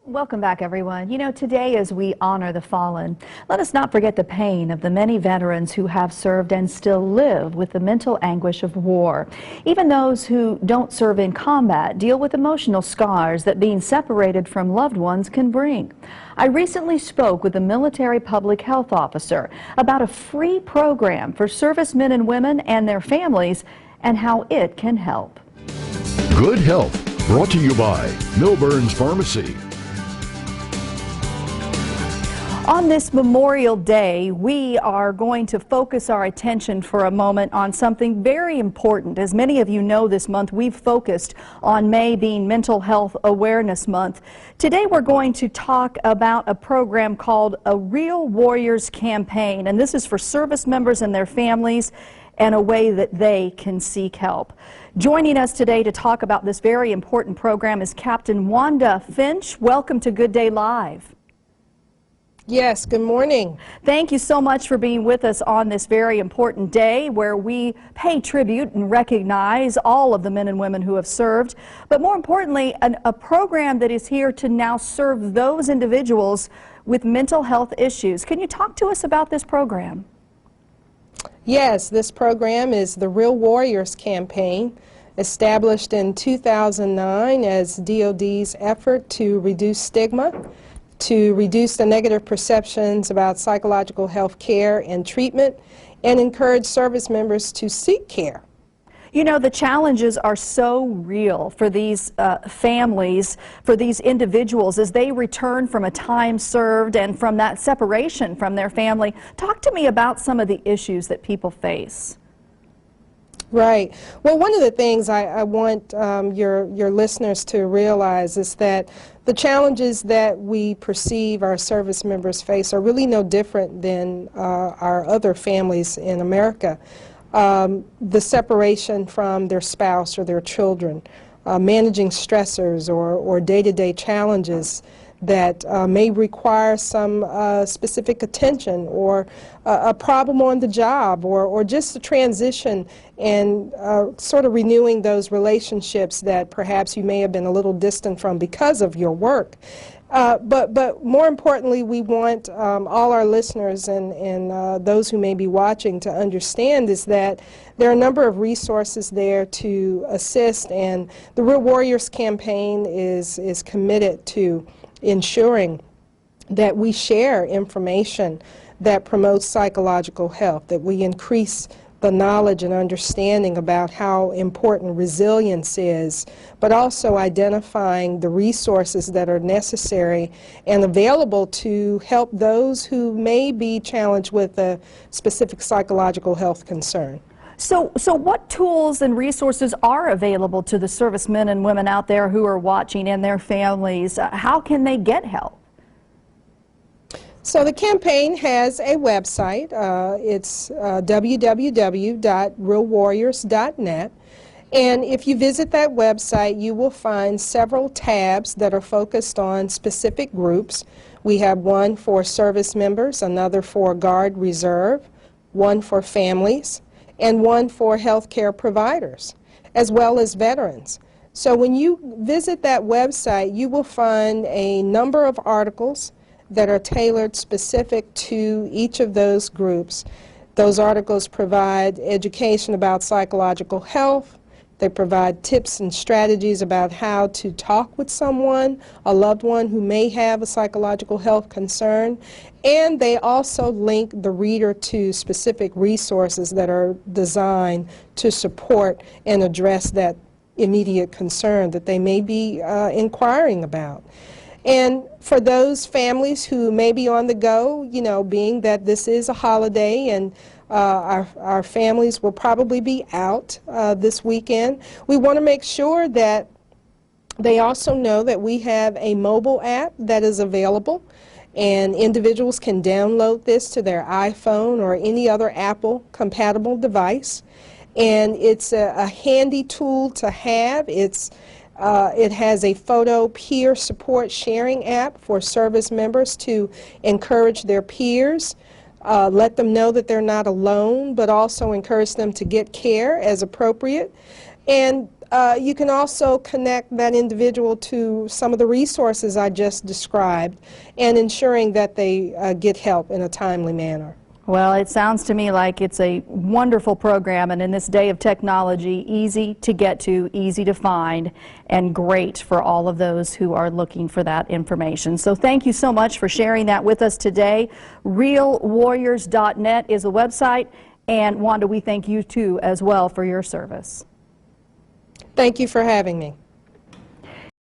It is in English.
Welcome back, everyone. You know, today as we honor the fallen, let us not forget the pain of the many veterans who have served and still live with the mental anguish of war. Even those who don't serve in combat deal with emotional scars that being separated from loved ones can bring. I recently spoke with a military public health officer about a free program for servicemen and women and their families and how it can help. Good Health, brought to you by Milburn's Pharmacy. On this Memorial Day, we are going to focus our attention for a moment on something very important. As many of you know, this month we've focused on May being Mental Health Awareness Month. Today we're going to talk about a program called A Real Warriors Campaign, and this is for service members and their families and a way that they can seek help. Joining us today to talk about this very important program is Captain Wanda Finch. Welcome to Good Day Live. Yes, good morning. Thank you so much for being with us on this very important day where we pay tribute and recognize all of the men and women who have served, but more importantly, a program that is here to now serve those individuals with mental health issues. Can you talk to us about this program? Yes, this program is the Real Warriors Campaign, established in 2009 as DoD's effort to reduce stigma, to reduce the negative perceptions about psychological health care and treatment, and encourage service members to seek care. You know, the challenges are so real for these families, for these individuals as they return from a time served and from that separation from their family. Talk to me about some of the issues that people face. Right. Well, one of the things I want your listeners to realize is that the challenges that we perceive our service members face are really no different than our other families in America. The separation from their spouse or their children, managing stressors or day-to-day challenges that may require some specific attention, or a problem on the job, or just a transition and sort of renewing those relationships that perhaps you may have been a little distant from because of your work. But more importantly, we want all our listeners and those who may be watching to understand is that there are a number of resources there to assist, and the Real Warriors Campaign is committed to ensuring that we share information that promotes psychological health, that we increase the knowledge and understanding about how important resilience is, but also identifying the resources that are necessary and available to help those who may be challenged with a specific psychological health concern. So what tools and resources are available to the servicemen and women out there who are watching and their families? How can they get help? So the campaign has a website. It's www.realwarriors.net. And if you visit that website, you will find several tabs that are focused on specific groups. We have one for service members, another for Guard Reserve, one for families, and one for healthcare providers, as well as veterans. So when you visit that website, you will find a number of articles that are tailored specific to each of those groups. Those articles provide education about psychological health. They provide tips and strategies about how to talk with someone, a loved one who may have a psychological health concern. And they also link the reader to specific resources that are designed to support and address that immediate concern that they may be inquiring about. And for those families who may be on the go, you know, being that this is a holiday and our families will probably be out this weekend, we want to make sure that they also know that we have a mobile app that is available, and individuals can download this to their iPhone or any other Apple compatible device. And it's a handy tool to have. It has a photo peer support sharing app for service members to encourage their peers, let them know that they're not alone, but also encourage them to get care as appropriate. And you can also connect that individual to some of the resources I just described and ensuring that they get help in a timely manner. Well, it sounds to me like it's a wonderful program, and in this day of technology, easy to get to, easy to find, and great for all of those who are looking for that information. So thank you so much for sharing that with us today. realwarriors.net is a website, and Wanda, we thank you too as well for your service. Thank you for having me.